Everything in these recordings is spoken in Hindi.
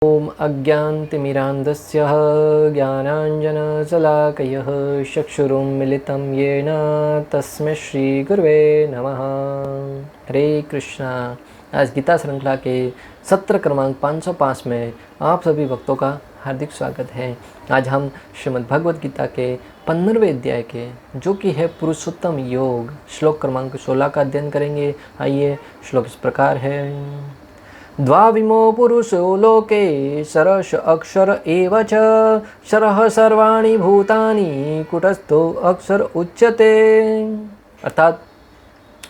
ॐ अज्ञानतिमिरान्धस्य ज्ञानाञ्जनशलाकयः चक्षुरुन्मिलितं येन तस्मै श्रीगुरुवे नमः। हरे कृष्णा। आज गीता श्रृंखला के सत्र क्रमांक 505 में आप सभी भक्तों का हार्दिक स्वागत है। आज हम श्रीमद् भगवद गीता के 15वें अध्याय के जो कि है पुरुषोत्तम योग श्लोक क्रमांक 16 का अध्ययन करेंगे। आइए, श्लोक इस प्रकार है। द्वाविमो पुरुषो लोके सरस अक्षर एव च शरः सर्वाणि भूतानि कुटस्थो अक्षर उच्यते। अर्थात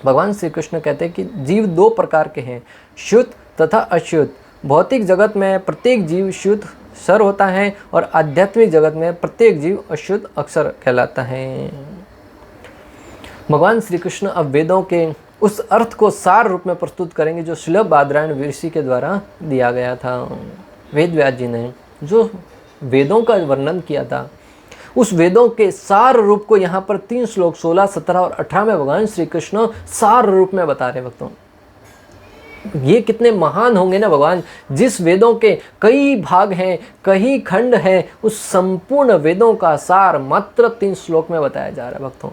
भगवान श्री कृष्ण कहते हैं कि जीव दो प्रकार के हैं, शुद्ध तथा अशुद्ध। भौतिक जगत में प्रत्येक जीव शुद्ध सर होता है और आध्यात्मिक जगत में प्रत्येक जीव अशुद्ध अक्षर कहलाता है। भगवान श्री कृष्ण अब वेदों के उस अर्थ को सार रूप में प्रस्तुत करेंगे जो सुलभ बादरायण ऋषि के द्वारा दिया गया था। वेद व्यास जी ने जो वेदों का वर्णन किया था, उस वेदों के सार रूप को यहाँ पर 3 श्लोक 16, 17 और 18 में भगवान श्री कृष्ण सार रूप में बता रहे भक्तों। ये कितने महान होंगे ना भगवान। जिस वेदों के कई भाग हैं, कई खंड हैं, उस संपूर्ण वेदों का सार मात्र 3 श्लोक में बताया जा रहा है भक्तों।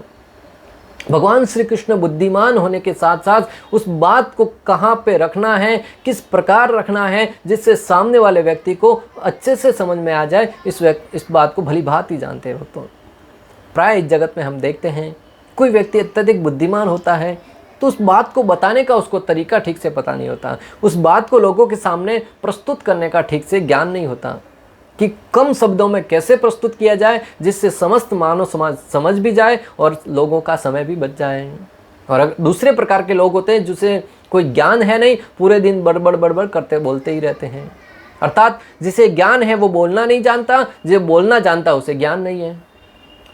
भगवान श्री कृष्ण बुद्धिमान होने के साथ साथ उस बात को कहाँ पे रखना है, किस प्रकार रखना है, जिससे सामने वाले व्यक्ति को अच्छे से समझ में आ जाए, इस बात को भली भांति जानते हैं भक्तों। प्राय इस जगत में हम देखते हैं कोई व्यक्ति अत्यधिक बुद्धिमान होता है तो उस बात को बताने का उसको तरीका ठीक से पता नहीं होता, उस बात को लोगों के सामने प्रस्तुत करने का ठीक से ज्ञान नहीं होता कि कम शब्दों में कैसे प्रस्तुत किया जाए जिससे समस्त मानव समाज समझ भी जाए और लोगों का समय भी बच जाए। और अगर दूसरे प्रकार के लोग होते हैं जिसे कोई ज्ञान है नहीं, पूरे दिन बड़बड़ करते बोलते ही रहते हैं। अर्थात जिसे ज्ञान है वो बोलना नहीं जानता, जो बोलना जानता उसे ज्ञान नहीं है।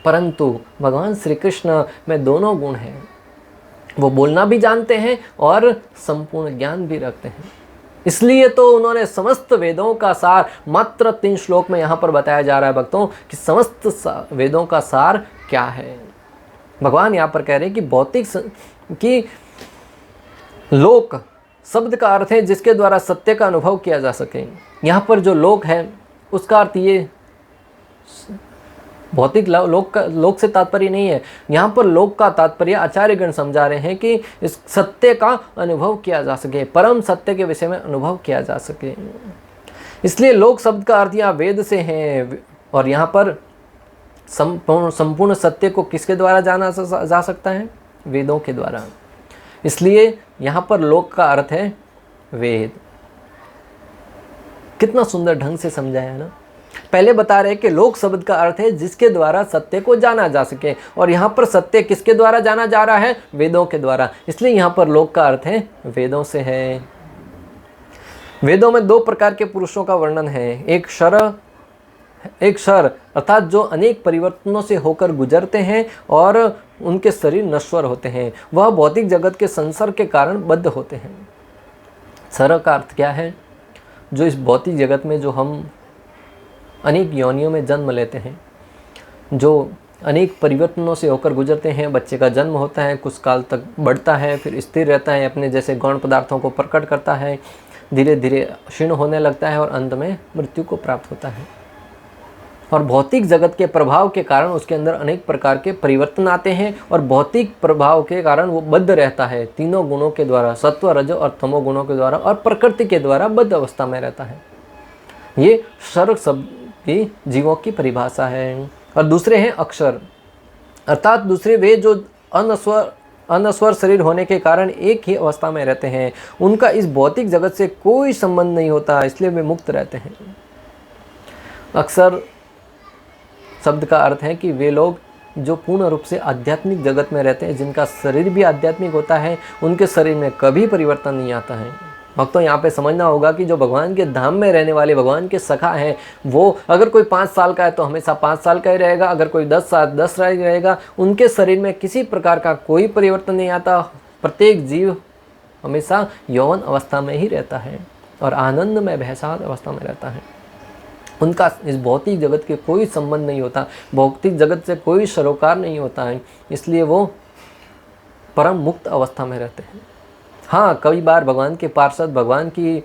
परंतु भगवान श्री कृष्ण में दोनों गुण हैं, वो बोलना भी जानते हैं और संपूर्ण ज्ञान भी रखते हैं। इसलिए तो उन्होंने समस्त वेदों का सार मात्र 3 श्लोक में यहाँ पर बताया जा रहा है भक्तों कि समस्त वेदों का सार क्या है। भगवान यहाँ पर कह रहे हैं कि भौतिक कि लोक शब्द का अर्थ है जिसके द्वारा सत्य का अनुभव किया जा सके। यहाँ पर जो लोक है उसका अर्थ ये भौतिक लोक से तात्पर्य नहीं है। यहाँ पर लोक का तात्पर्य आचार्यगण समझा रहे हैं कि इस सत्य का अनुभव किया जा सके, परम सत्य के विषय में अनुभव किया जा सके। इसलिए लोक शब्द का अर्थ यहाँ वेद से है। और यहाँ पर संपूर्ण सत्य को किसके द्वारा जाना जा सकता है? वेदों के द्वारा। इसलिए यहाँ पर लोक का अर्थ है वेद। कितना सुंदर ढंग से समझाया है ना। पहले बता रहे कि लोक शब्द का अर्थ है जिसके द्वारा सत्य को जाना जा सके, और यहाँ पर सत्य किसके द्वारा जाना जा रहा है? वेदों के द्वारा। इसलिए यहाँ पर लोक का अर्थ है वेदों से है। वेदों में 2 प्रकार के पुरुषों का वर्णन है, एक शर अर्थात जो अनेक परिवर्तनों से होकर गुजरते हैं और उनके शरीर नश्वर होते हैं, वह भौतिक जगत के संसर्ग के कारण बद्ध होते हैं। शर का अर्थ क्या है? जो इस भौतिक जगत में जो हम अनेक योनियों में जन्म लेते हैं, जो अनेक परिवर्तनों से होकर गुजरते हैं। बच्चे का जन्म होता है, कुछ काल तक बढ़ता है, फिर स्थिर रहता है, अपने जैसे गौण पदार्थों को प्रकट करता है, धीरे धीरे क्षीण होने लगता है और अंत में मृत्यु को प्राप्त होता है। और भौतिक जगत के प्रभाव के कारण उसके अंदर अनेक प्रकार के परिवर्तन आते हैं और भौतिक प्रभाव के कारण वो बद्ध रहता है, 3 गुणों के द्वारा, सत्व रज और तमो गुणों के द्वारा और प्रकृति के द्वारा बद्ध अवस्था में रहता है। ये शर शब्द की जीवों की परिभाषा है। और दूसरे हैं अक्षर अर्थात दूसरे वे जो अनस्वर शरीर होने के कारण एक ही अवस्था में रहते हैं, उनका इस भौतिक जगत से कोई संबंध नहीं होता, इसलिए वे मुक्त रहते हैं। अक्षर शब्द का अर्थ है कि वे लोग जो पूर्ण रूप से आध्यात्मिक जगत में रहते हैं, जिनका शरीर भी आध्यात्मिक होता है, उनके शरीर में कभी परिवर्तन नहीं आता है। भक्तों यहाँ पे समझना होगा कि जो भगवान के धाम में रहने वाले भगवान के सखा हैं, वो अगर कोई 5 साल का है तो हमेशा 5 साल का ही रहेगा, अगर कोई 10 साल 10 रहेगा। उनके शरीर में किसी प्रकार का कोई परिवर्तन नहीं आता। प्रत्येक जीव हमेशा यौवन अवस्था में ही रहता है और आनंद में बहसात अवस्था में रहता है। उनका इस भौतिक जगत के कोई संबंध नहीं होता, भौतिक जगत से कोई सरोकार नहीं होता है, इसलिए वो परम मुक्त अवस्था में रहते हैं। हाँ, कई बार भगवान के पार्षद, भगवान की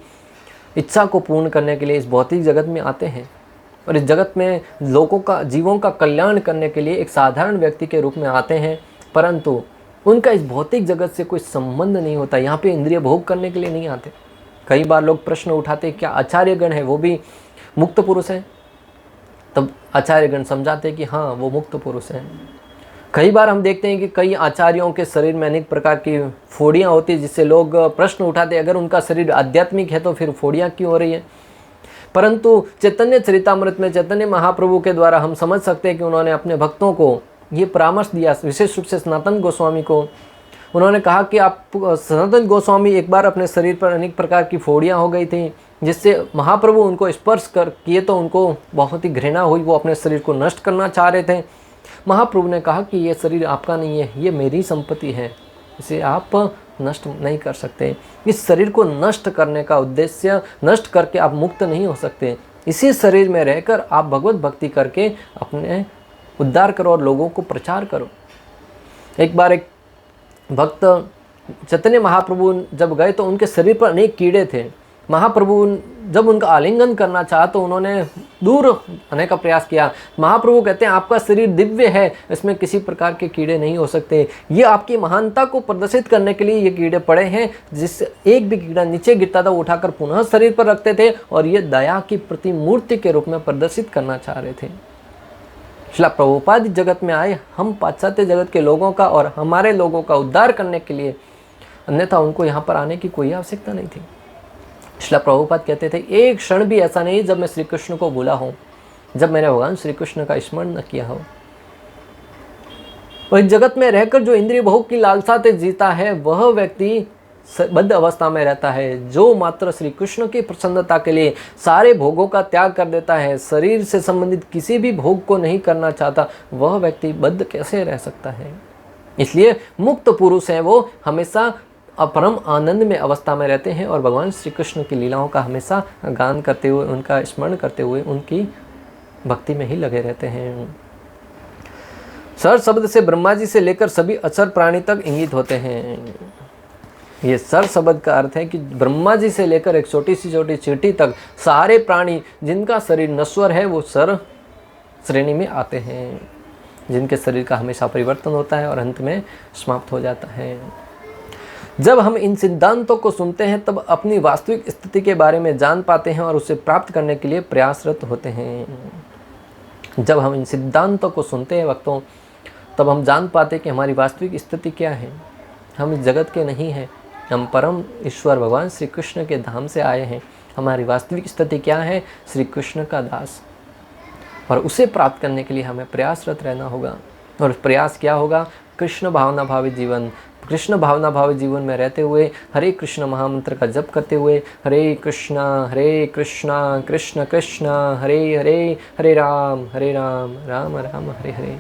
इच्छा को पूर्ण करने के लिए इस भौतिक जगत में आते हैं और इस जगत में लोगों का, जीवों का कल्याण करने के लिए एक साधारण व्यक्ति के रूप में आते हैं, परंतु उनका इस भौतिक जगत से कोई संबंध नहीं होता। यहाँ पे इंद्रिय भोग करने के लिए नहीं आते। कई बार लोग प्रश्न उठाते क्या आचार्यगण है वो भी मुक्त पुरुष है? तब आचार्यगण समझाते कि हाँ वो मुक्त पुरुष हैं। कई बार हम देखते हैं कि कई आचार्यों के शरीर में अनेक प्रकार की फोड़ियाँ होती हैं, जिससे लोग प्रश्न उठाते अगर उनका शरीर आध्यात्मिक है तो फिर फोड़ियाँ क्यों हो रही है? परंतु चैतन्य चरितामृत में चैतन्य महाप्रभु के द्वारा हम समझ सकते हैं कि उन्होंने अपने भक्तों को ये परामर्श दिया, विशेष रूप से सनातन गोस्वामी को। उन्होंने कहा कि आप, सनातन गोस्वामी एक बार अपने शरीर पर अनेक प्रकार की फोड़ियाँ हो गई थी, जिससे महाप्रभु उनको स्पर्श कर किए तो उनको बहुत ही घृणा हुई, वो अपने शरीर को नष्ट करना चाह रहे थे। महाप्रभु ने कहा कि ये शरीर आपका नहीं है, ये मेरी संपत्ति है, इसे आप नष्ट नहीं कर सकते। इस शरीर को नष्ट करने का उद्देश्य, नष्ट करके आप मुक्त नहीं हो सकते। इसी शरीर में रहकर आप भगवत भक्ति करके अपने उद्धार करो और लोगों को प्रचार करो। एक बार एक भक्त चैतन्य महाप्रभु जब गए तो उनके शरीर पर अनेक कीड़े थे। महाप्रभु जब उनका आलिंगन करना चाहा तो उन्होंने दूर होने का प्रयास किया। महाप्रभु कहते हैं आपका शरीर दिव्य है, इसमें किसी प्रकार के कीड़े नहीं हो सकते। ये आपकी महानता को प्रदर्शित करने के लिए ये कीड़े पड़े हैं, जिससे एक भी कीड़ा नीचे गिरता था उठाकर पुनः शरीर पर रखते थे और ये दया की प्रतिमूर्ति के रूप में प्रदर्शित करना चाह रहे थे। श्रील प्रभुपाद जगत में आए हम पाश्चात्य जगत के लोगों का और हमारे लोगों का उद्धार करने के लिए, अन्यथा उनको यहाँ पर आने की कोई आवश्यकता नहीं थी। श्रील प्रभुपाद कहते थे एक क्षण भी ऐसा नहीं जब मैं श्री कृष्ण को भूला हूँ, जब मैंने भगवान श्री कृष्ण का स्मरण न किया हो। और इस जगत में रहकर जो इंद्रिय भोग की लालसा से जीता है वह व्यक्ति बद्ध अवस्था में रहता है। जो मात्र श्री कृष्ण की प्रसन्नता के लिए सारे भोगों का त्याग कर देता है, शरीर से संबंधित किसी भी भोग को नहीं करना चाहता, वह व्यक्ति बद्ध कैसे रह सकता है? इसलिए मुक्त पुरुष हैं वो हमेशा परम आनंद में अवस्था में रहते हैं और भगवान श्री कृष्ण की लीलाओं का हमेशा गान करते हुए, उनका स्मरण करते हुए उनकी भक्ति में ही लगे रहते हैं। सर शब्द से ब्रह्मा जी से लेकर सभी अचर प्राणी तक इंगित होते हैं। ये सर शब्द का अर्थ है कि ब्रह्मा जी से लेकर एक छोटी सी छोटी चींटी तक सारे प्राणी जिनका शरीर नश्वर है वो सर श्रेणी में आते हैं, जिनके शरीर का हमेशा परिवर्तन होता है और अंत में समाप्त हो जाता है। जब हम इन सिद्धांतों को सुनते हैं तब अपनी वास्तविक स्थिति के बारे में जान पाते हैं और उसे प्राप्त करने के लिए प्रयासरत होते हैं। जब हम इन सिद्धांतों को सुनते हैं भक्तों, तब हम जान पाते हैं कि हमारी वास्तविक स्थिति क्या है। हम इस जगत के नहीं हैं, हम परम ईश्वर भगवान श्री कृष्ण के धाम से आए हैं। हमारी वास्तविक स्थिति क्या है? श्री कृष्ण का दास। और उसे प्राप्त करने के लिए हमें प्रयासरत रहना होगा। और प्रयास क्या होगा? कृष्ण भावना भावी जीवन। कृष्ण भावना भावी जीवन में रहते हुए हरे कृष्ण महामंत्र का जप करते हुए हरे कृष्ण कृष्ण कृष्ण हरे हरे, हरे राम राम राम हरे हरे,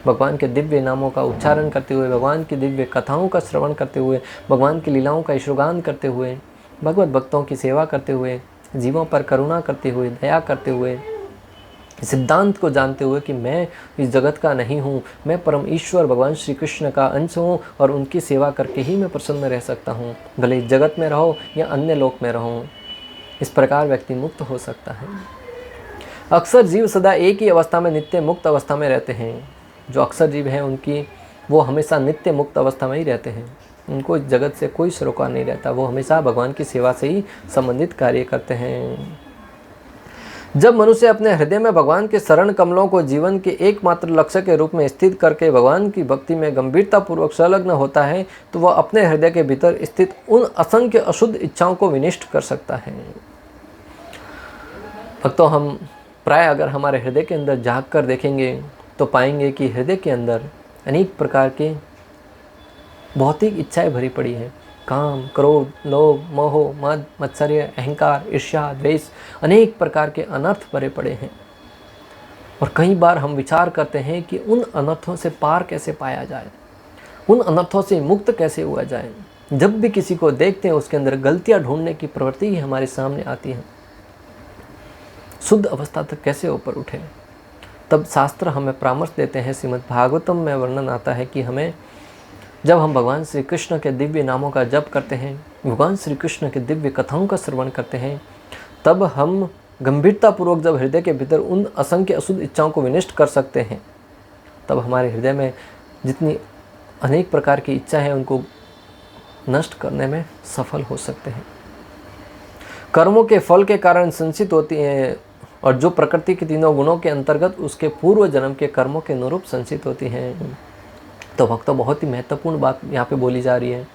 भगवान के दिव्य नामों का उच्चारण करते हुए, भगवान की दिव्य कथाओं का श्रवण करते हुए, भगवान की लीलाओं का श्रुगान करते हुए, भगवत भक्तों की सेवा करते हुए, जीवों पर करुणा करते हुए, दया करते हुए, सिद्धांत को जानते हुए कि मैं इस जगत का नहीं हूँ, मैं परम ईश्वर भगवान श्री कृष्ण का अंश हूँ और उनकी सेवा करके ही मैं प्रसन्न रह सकता हूँ, भले इस जगत में रहो या अन्य लोक में रहो। इस प्रकार व्यक्ति मुक्त हो सकता है। अक्सर जीव सदा एक ही अवस्था में नित्य मुक्त अवस्था में रहते हैं। जो अक्सर जीव हैं उनकी वो हमेशा नित्य मुक्त अवस्था में ही रहते हैं। उनको इस जगत से कोई सरोकार नहीं रहता, वो हमेशा भगवान की सेवा से ही संबंधित कार्य करते हैं। जब मनुष्य अपने हृदय में भगवान के शरण कमलों को जीवन के एकमात्र लक्ष्य के रूप में स्थित करके भगवान की भक्ति में गंभीरतापूर्वक संलग्न होता है तो वह अपने हृदय के भीतर स्थित उन असंख्य अशुद्ध इच्छाओं को विनष्ट कर सकता है। भक्तों, हम प्राय अगर हमारे हृदय के अंदर झांक कर देखेंगे तो पाएंगे कि हृदय के अंदर अनेक प्रकार के भौतिक इच्छाएं भरी पड़ी हैं। काम, क्रोध, लोभ, मोह, मद, मत्सर्य, अहंकार, ईर्ष्या, द्वेष, अनेक प्रकार के अनर्थ भरे पड़े हैं। और कई बार हम विचार करते हैं कि उन अनर्थों से पार कैसे पाया जाए, उन अनर्थों से मुक्त कैसे हुआ जाए। जब भी किसी को देखते हैं उसके अंदर गलतियां ढूंढने की प्रवृत्ति ही हमारे सामने आती है। शुद्ध अवस्था तक कैसे ऊपर उठे, तब शास्त्र हमें परामर्श देते हैं। श्रीमद् भागवतम में वर्णन आता है कि हमें, जब हम भगवान श्री कृष्ण के दिव्य नामों का जप करते हैं, भगवान श्री कृष्ण के दिव्य कथाओं का श्रवण करते हैं, तब हम गंभीरतापूर्वक जब हृदय के भीतर उन असंख्य अशुद्ध इच्छाओं को विनष्ट कर सकते हैं, तब हमारे हृदय में जितनी अनेक प्रकार की इच्छा है उनको नष्ट करने में सफल हो सकते हैं। कर्मों के फल के कारण संचित होती हैं और जो प्रकृति के तीनों गुणों के अंतर्गत उसके पूर्व जन्म के कर्मों के अनुरूप संचित होती हैं। तो भक्तों, बहुत ही महत्वपूर्ण बात यहाँ पे बोली जा रही है।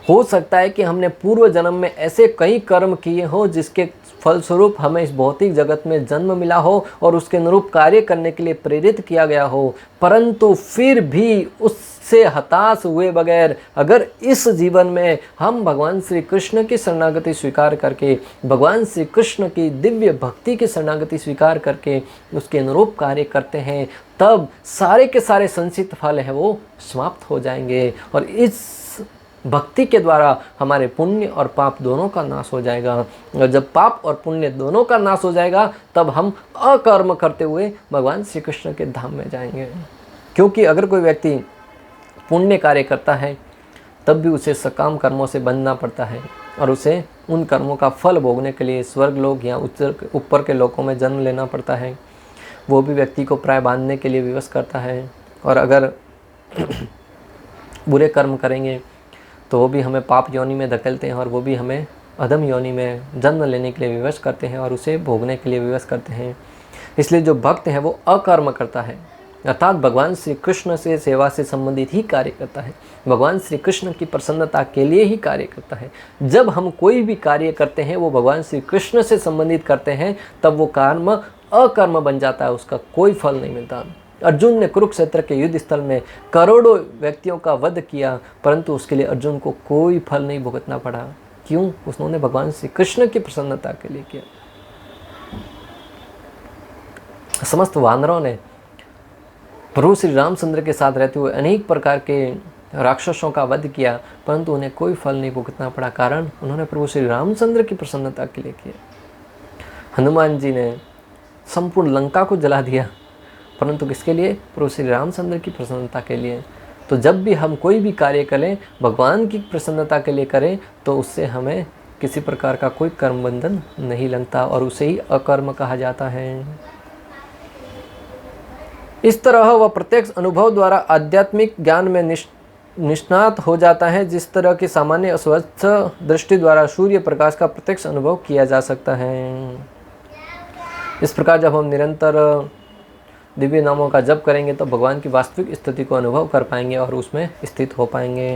हो सकता है कि हमने पूर्व जन्म में ऐसे कई कर्म किए हो जिसके फलस्वरूप हमें इस भौतिक जगत में जन्म मिला हो और उसके अनुरूप कार्य करने के लिए प्रेरित किया गया हो, परंतु फिर भी उससे हताश हुए बगैर अगर इस जीवन में हम भगवान श्री कृष्ण की शरणागति स्वीकार करके, भगवान श्री कृष्ण की दिव्य भक्ति की शरणागति स्वीकार करके उसके अनुरूप कार्य करते हैं, तब सारे के सारे संचित फल है वो समाप्त हो जाएंगे और इस भक्ति के द्वारा हमारे पुण्य और पाप दोनों का नाश हो जाएगा। और जब पाप और पुण्य दोनों का नाश हो जाएगा तब हम अकर्म करते हुए भगवान श्री कृष्ण के धाम में जाएंगे। क्योंकि अगर कोई व्यक्ति पुण्य कार्य करता है तब भी उसे सकाम कर्मों से बंधना पड़ता है और उसे उन कर्मों का फल भोगने के लिए स्वर्ग लोक या ऊपर के लोकों में जन्म लेना पड़ता है। वो भी व्यक्ति को प्राय बांधने के लिए विवश करता है। और अगर बुरे कर्म करेंगे तो वो भी हमें पाप योनि में धकेलते हैं और वो भी हमें अधम योनि में जन्म लेने के लिए विवश करते हैं और उसे भोगने के लिए विवश करते हैं। इसलिए जो भक्त है वो अकर्म करता है, अर्थात भगवान श्री कृष्ण से सेवा से संबंधित ही कार्य करता है, भगवान श्री कृष्ण की प्रसन्नता के लिए ही कार्य करता है। जब हम कोई भी कार्य करते हैं वो भगवान श्री कृष्ण से संबंधित करते हैं तब वो कर्म अकर्म बन जाता है, उसका कोई फल नहीं मिलता। अर्जुन ने कुरुक्षेत्र के युद्ध स्थल में करोड़ों व्यक्तियों का वध किया, परंतु उसके लिए अर्जुन को कोई फल नहीं भुगतना पड़ा। क्यों? उसने भगवान श्री कृष्ण की प्रसन्नता के लिए किया। समस्त वानरों ने प्रभु श्री रामचंद्र के साथ रहते हुए अनेक प्रकार के राक्षसों का वध किया, परंतु उन्हें कोई फल नहीं भुगतना पड़ा। कारण उन्होंने प्रभु श्री रामचंद्र की प्रसन्नता के लिए किया। हनुमान जी ने संपूर्ण लंका को जला दिया, परंतु किसके लिए? प्रभु श्री रामचंद्र की प्रसन्नता के लिए। तो जब भी हम कोई भी कार्य करें भगवान की प्रसन्नता के लिए करें तो उससे हमें किसी प्रकार का कोई कर्म बंधन नहीं लगता और उसे ही अकर्म कहा जाता है। इस तरह वह प्रत्यक्ष अनुभव द्वारा आध्यात्मिक ज्ञान में निष्णात हो जाता है, जिस तरह की सामान्य अस्वस्थ दृष्टि द्वारा सूर्य प्रकाश का प्रत्यक्ष अनुभव किया जा सकता है। इस प्रकार जब हम निरंतर दिव्य नामों का जप करेंगे तो भगवान की वास्तविक स्थिति को अनुभव कर पाएंगे और उसमें स्थित हो पाएंगे।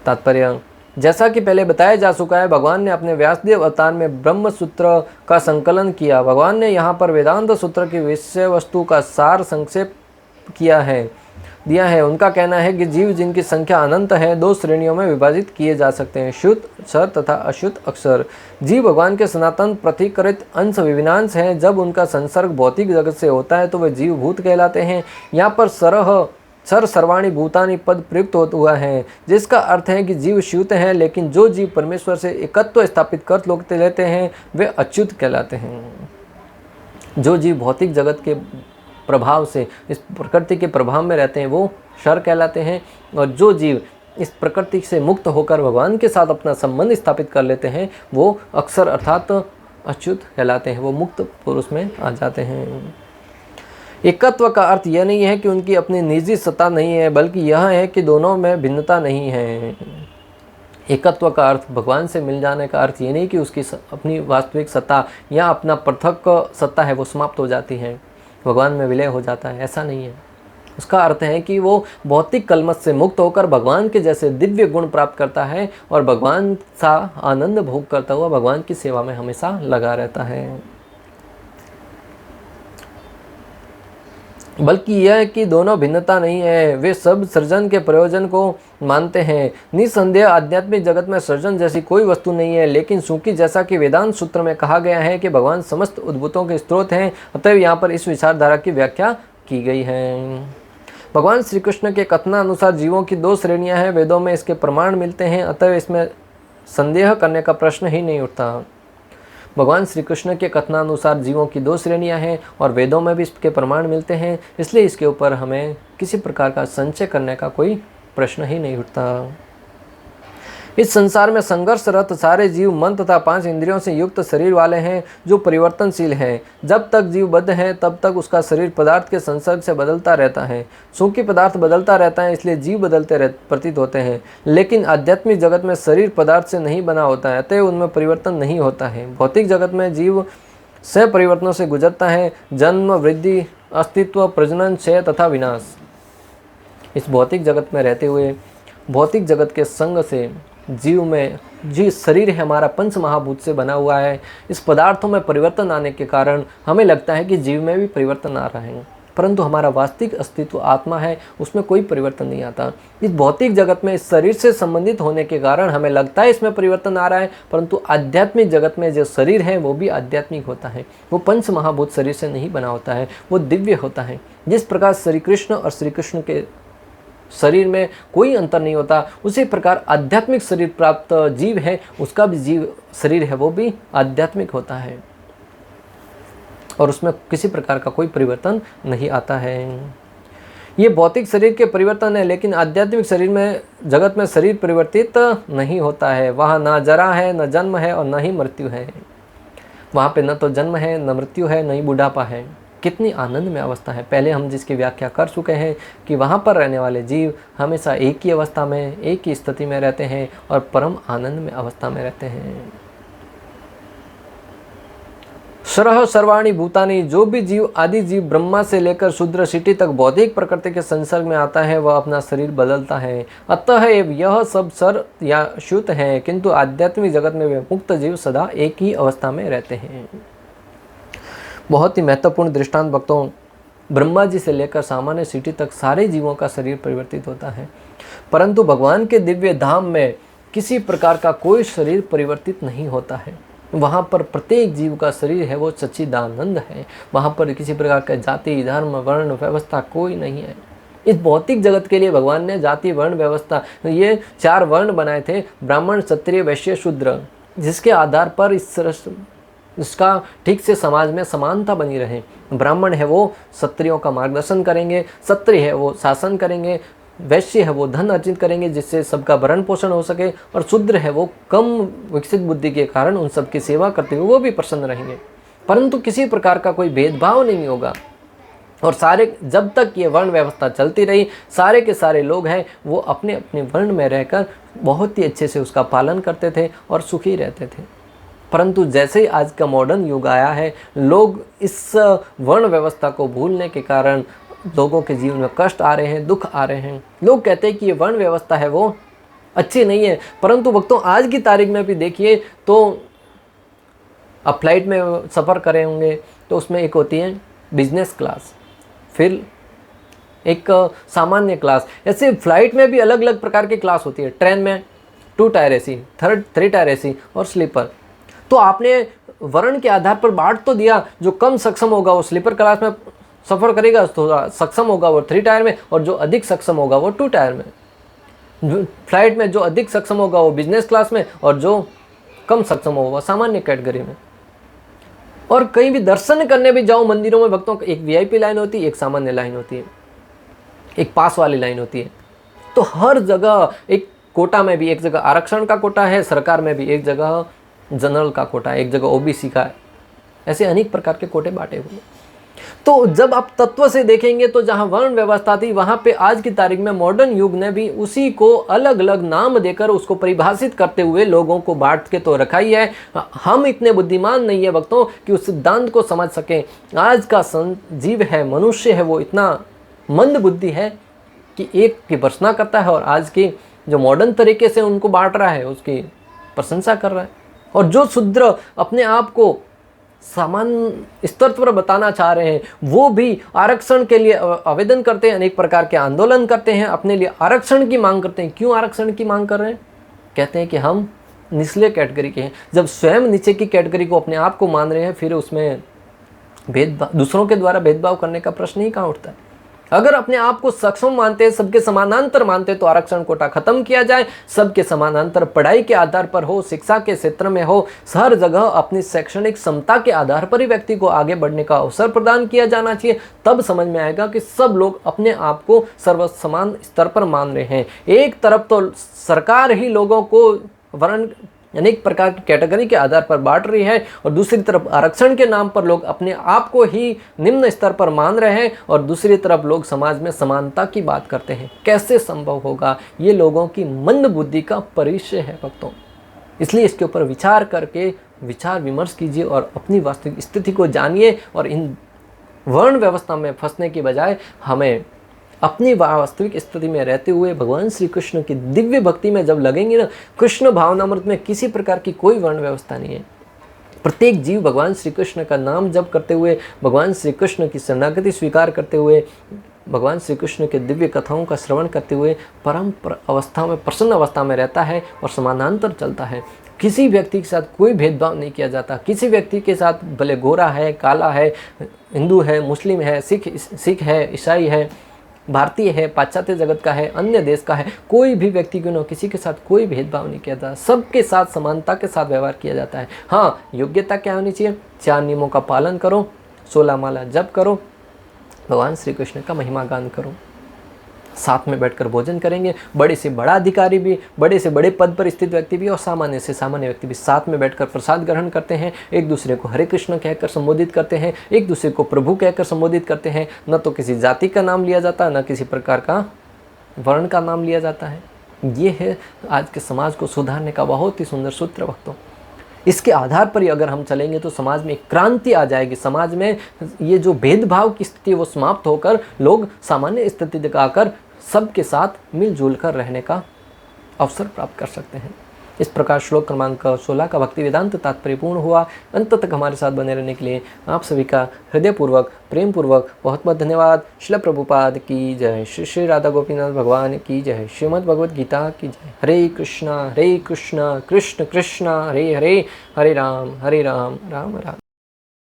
तात्पर्य, जैसा कि पहले बताया जा चुका है, भगवान ने अपने व्यासदेव अवतार में ब्रह्म सूत्र का संकलन किया। भगवान ने यहाँ पर वेदांत सूत्र की विषय वस्तु का सार संक्षेप दिया है। उनका कहना है कि जीव जिनकी संख्या अनंत है दो श्रेणियों में विभाजित किए जा सकते हैं, शुद्ध अक्षर तथा अशुद्ध अक्षर। जीव भगवान के सनातन प्रतिकृत अंश विविनांश हैं। जब उनका संसर्ग भौतिक जगत से होता है तो वे जीव भूत कहलाते हैं। यहाँ पर सर्वाणी भूतानि पद प्रयुक्त हुआ है, जिसका अर्थ है कि जीव च्युत हैं, लेकिन जो जीव परमेश्वर से एकत्व स्थापित कर लेते हैं वे अच्युत कहलाते हैं। जो जीव भौतिक जगत के प्रभाव से, इस प्रकृति के प्रभाव में रहते हैं वो क्षर कहलाते हैं, और जो जीव इस प्रकृति से मुक्त होकर भगवान के साथ अपना संबंध स्थापित कर लेते हैं वो अक्षर अर्थात अच्युत कहलाते हैं, वो मुक्त पुरुष में आ जाते हैं। एकत्व का अर्थ यह नहीं है कि उनकी अपनी निजी सत्ता नहीं है, बल्कि यह है कि दोनों में भिन्नता नहीं है। एकत्व का अर्थ भगवान से मिल जाने का अर्थ ये नहीं कि उसकी अपनी वास्तविक सत्ता या अपना पृथक सत्ता है वो समाप्त हो जाती है, भगवान में विलय हो जाता है, ऐसा नहीं है। उसका अर्थ है कि वो भौतिक कलमश से मुक्त होकर भगवान के जैसे दिव्य गुण प्राप्त करता है और भगवान सा आनंद भोग करता हुआ भगवान की सेवा में हमेशा लगा रहता है। बल्कि यह है कि दोनों भिन्नता नहीं है, वे सब सृजन के प्रयोजन को मानते हैं। निसंदेह आध्यात्मिक जगत में सृजन जैसी कोई वस्तु नहीं है, लेकिन चूंकि जैसा कि वेदांत सूत्र में कहा गया है कि भगवान समस्त उद्भूतों के स्रोत हैं, अतएव यहाँ पर इस विचारधारा की व्याख्या की गई है। भगवान श्री कृष्ण के कथनानुसार जीवों की दो श्रेणियां हैं, वेदों में इसके प्रमाण मिलते हैं, अतएव इसमें संदेह करने का प्रश्न ही नहीं उठता। भगवान श्री कृष्ण के कथनानुसार जीवों की दो श्रेणियां हैं और वेदों में भी इसके प्रमाण मिलते हैं, इसलिए इसके ऊपर हमें किसी प्रकार का संशय करने का कोई प्रश्न ही नहीं उठता। इस संसार में संघर्षरत सारे जीव मन तथा 5 इंद्रियों से युक्त शरीर वाले हैं जो परिवर्तनशील हैं। जब तक जीव बद्ध है तब तक उसका शरीर पदार्थ के संसर्ग से बदलता रहता है। सूखी पदार्थ बदलता रहता है, इसलिए जीव बदलते प्रतीत होते हैं। लेकिन आध्यात्मिक जगत में शरीर पदार्थ से नहीं बना होता है, अतः उनमें परिवर्तन नहीं होता है। भौतिक जगत में जीव सह परिवर्तनों से गुजरता है, जन्म, वृद्धि, अस्तित्व, प्रजनन, क्षय तथा विनाश। इस भौतिक जगत में रहते हुए भौतिक जगत के संग से जीव में जो शरीर है हमारा पंच महाभूत से बना हुआ है, इस पदार्थों में परिवर्तन आने के कारण हमें लगता है कि जीव में भी परिवर्तन आ रहा है, परंतु हमारा वास्तविक अस्तित्व आत्मा है, उसमें कोई परिवर्तन नहीं आता। इस भौतिक जगत में इस शरीर से संबंधित होने के कारण हमें लगता है इसमें परिवर्तन आ रहा है, परंतु आध्यात्मिक जगत में जो शरीर है वो भी आध्यात्मिक होता है। वो पंच महाभूत शरीर से नहीं बना होता है, वो दिव्य होता है। जिस प्रकार श्री कृष्ण और श्री कृष्ण के शरीर में कोई अंतर नहीं होता, उसी प्रकार आध्यात्मिक शरीर प्राप्त जीव है, उसका भी जीव शरीर है वो भी आध्यात्मिक होता है और उसमें किसी प्रकार का कोई परिवर्तन नहीं आता है। ये भौतिक शरीर के परिवर्तन है, लेकिन आध्यात्मिक शरीर में जगत में शरीर परिवर्तित नहीं होता है। वहाँ ना जरा है, न जन्म है और न ही मृत्यु है। वहाँ पे न तो जन्म है, न मृत्यु है, न ही बुढ़ापा है। कितनी आनंद में अवस्था है। पहले हम जिसकी व्याख्या कर चुके हैं कि वहाँ पर रहने वाले जीव हमेशा एक ही अवस्था में, एक ही स्थिति में रहते हैं और परम आनंद में अवस्था में रहते हैं। सरह सर्वाणी भूतानी, जो भी जीव आदि जीव ब्रह्मा से लेकर शूद्र शिटी तक भौतिक प्रकृति के संसर्ग में आता है वह अपना शरीर बदलता है। अतः यह सब सर या श्रुत है, किंतु आध्यात्मिक जगत में वे मुक्त जीव सदा एक ही अवस्था में रहते हैं। बहुत ही महत्वपूर्ण दृष्टांत भक्तों, ब्रह्मा जी से लेकर सामान्य सिटी तक सारे जीवों का शरीर परिवर्तित होता है, परंतु भगवान के दिव्य धाम में किसी प्रकार का कोई शरीर परिवर्तित नहीं होता है। वहाँ पर प्रत्येक जीव का शरीर है वो सच्चिदानंद है। वहाँ पर किसी प्रकार का जाति, धर्म, वर्ण, व्यवस्था कोई नहीं है। इस भौतिक जगत के लिए भगवान ने जाति, वर्ण, व्यवस्था ये 4 वर्ण बनाए थे, ब्राह्मण, क्षत्रिय, वैश्य, शूद्र, जिसके आधार पर इसका ठीक से समाज में समानता बनी रहे। ब्राह्मण है वो क्षत्रियों का मार्गदर्शन करेंगे, क्षत्रिय है वो शासन करेंगे, वैश्य है वो धन अर्जित करेंगे जिससे सबका भरण पोषण हो सके, और शूद्र है वो कम विकसित बुद्धि के कारण उन सबकी सेवा करते हुए वो भी प्रसन्न रहेंगे। परंतु किसी प्रकार का कोई भेदभाव नहीं होगा। और सारे जब तक ये वर्ण व्यवस्था चलती रही, सारे के सारे लोग हैं वो अपने अपने वर्ण में रहकर बहुत ही अच्छे से उसका पालन करते थे और सुखी रहते थे। परंतु जैसे ही आज का मॉडर्न युग आया है, लोग इस वर्ण व्यवस्था को भूलने के कारण लोगों के जीवन में कष्ट आ रहे हैं, दुख आ रहे हैं। लोग कहते हैं कि ये वर्ण व्यवस्था है वो अच्छी नहीं है, परंतु भक्तों आज की तारीख में भी देखिए तो आप फ्लाइट में सफ़र करे होंगे तो उसमें एक होती है बिजनेस क्लास, फिर एक सामान्य क्लास, ऐसे फ्लाइट में भी अलग अलग प्रकार की क्लास होती है। ट्रेन में 2 टायर एसी, 3 टायर एसी और स्लीपर। तो आपने वर्ण के आधार पर बांट तो दिया, जो कम सक्षम होगा वो स्लीपर क्लास में सफ़र करेगा, थोड़ा सक्षम होगा वो 3 टायर में, और जो अधिक सक्षम होगा वो 2 टायर में। फ्लाइट में जो अधिक सक्षम होगा वो बिजनेस क्लास में, और जो कम सक्षम होगा वो सामान्य कैटेगरी में। और कहीं भी दर्शन करने भी जाओ मंदिरों में भक्तों, एक वीआईपी लाइन होती है, एक सामान्य लाइन होती है, एक पास वाली लाइन होती है। तो हर जगह एक कोटा में भी एक जगह आरक्षण का कोटा है, सरकार में भी एक जगह जनरल का कोटा है, एक जगह ओबीसी का है, ऐसे अनेक प्रकार के कोटे बांटे हुए। तो जब आप तत्व से देखेंगे तो जहां वर्ण व्यवस्था थी वहां पे आज की तारीख में मॉडर्न युग ने भी उसी को अलग अलग नाम देकर उसको परिभाषित करते हुए लोगों को बांट के तो रखा ही है। हम इतने बुद्धिमान नहीं है भक्तों कि उस सिद्धांत को समझ सकें। आज का जीव है, मनुष्य है, वो इतना मंद बुद्धि है कि एक की भर्त्सना करता है और आज की जो मॉडर्न तरीके से उनको बांट रहा है उसकी प्रशंसा कर रहा है। और जो शूद्र अपने आप को सामान्य स्तर पर बताना चाह रहे हैं वो भी आरक्षण के लिए आवेदन करते हैं, अनेक प्रकार के आंदोलन करते हैं, अपने लिए आरक्षण की मांग करते हैं। क्यों आरक्षण की मांग कर रहे हैं? कहते हैं कि हम निचले कैटेगरी के हैं। जब स्वयं नीचे की कैटेगरी को अपने आप को मान रहे हैं, फिर उसमें भेदभाव, दूसरों के द्वारा भेदभाव करने का प्रश्न ही कहाँ उठता है। अगर अपने आप को सक्षम मानते हैं, सबके समानांतर मानते हैं, तो आरक्षण कोटा खत्म किया जाए। सबके समानांतर पढ़ाई के आधार पर हो, शिक्षा के क्षेत्र में हो, हर जगह अपनी शैक्षणिक क्षमता के आधार पर ही व्यक्ति को आगे बढ़ने का अवसर प्रदान किया जाना चाहिए। तब समझ में आएगा कि सब लोग अपने आप को सर्व समान स्तर पर मान रहे हैं। एक तरफ तो सरकार ही लोगों को वर्ण अनेक प्रकार की कैटेगरी के आधार पर बांट रही है, और दूसरी तरफ आरक्षण के नाम पर लोग अपने आप को ही निम्न स्तर पर मान रहे हैं, और दूसरी तरफ लोग समाज में समानता की बात करते हैं। कैसे संभव होगा? ये लोगों की मंद बुद्धि का परिचय है भक्तों। इसलिए इसके ऊपर विचार करके विचार विमर्श कीजिए और अपनी वास्तविक स्थिति को जानिए, और इन वर्ण व्यवस्था में फंसने की बजाय हमें अपनी वास्तविक स्थिति में रहते हुए भगवान श्री कृष्ण की दिव्य भक्ति में जब लगेंगे ना, कृष्ण भावनामृत में किसी प्रकार की कोई वर्ण व्यवस्था नहीं है। प्रत्येक जीव भगवान श्री कृष्ण का नाम जप करते हुए, भगवान श्री कृष्ण की शरणागति स्वीकार करते हुए, भगवान श्री कृष्ण के दिव्य कथाओं का श्रवण करते हुए परम अवस्था में, प्रसन्न अवस्था में रहता है और समानांतर चलता है। किसी व्यक्ति के साथ कोई भेदभाव नहीं किया जाता। किसी व्यक्ति के साथ भले गोरा है, काला है, हिंदू है, मुस्लिम है, सिख है, ईसाई है, भारतीय है, पाश्चात्य जगत का है, अन्य देश का है, कोई भी व्यक्ति क्यों न, किसी के साथ कोई भेदभाव नहीं किया जाता। सबके साथ समानता के साथ व्यवहार किया जाता है। हाँ, योग्यता क्या होनी चाहिए? 4 नियमों का पालन करो, 16 माला जप करो, भगवान श्री कृष्ण का महिमा गान करो, साथ में बैठकर भोजन करेंगे। बड़े से बड़ा अधिकारी भी, बड़े से बड़े पद पर स्थित व्यक्ति भी और सामान्य से सामान्य व्यक्ति भी साथ में बैठकर प्रसाद ग्रहण करते हैं। एक दूसरे को हरे कृष्ण कहकर संबोधित करते हैं, एक दूसरे को प्रभु कहकर संबोधित करते हैं। न तो किसी जाति का नाम लिया जाता, न किसी प्रकार का वर्ण का नाम लिया जाता है। ये है आज के समाज को सुधारने का बहुत ही सुंदर सूत्र भक्तों। इसके आधार पर ही अगर हम चलेंगे तो समाज में एक क्रांति आ जाएगी। समाज में ये जो भेदभाव की स्थिति है वो समाप्त होकर लोग सामान्य स्थिति दिखाकर सबके साथ मिलजुल कर रहने का अवसर प्राप्त कर सकते हैं। इस प्रकार श्लोक क्रमांक 16 का भक्ति वेदांत तात्पर्य पूर्ण हुआ। अंत तक हमारे साथ बने रहने के लिए आप सभी का हृदयपूर्वक, प्रेम पूर्वक बहुत बहुत धन्यवाद। श्रील प्रभुपाद की जय। श्री श्री राधा गोपीनाथ भगवान की जय। श्रीमद् भगवद गीता की जय। हरे कृष्णा कृष्ण कृष्ण हरे हरे, हरे राम राम राम।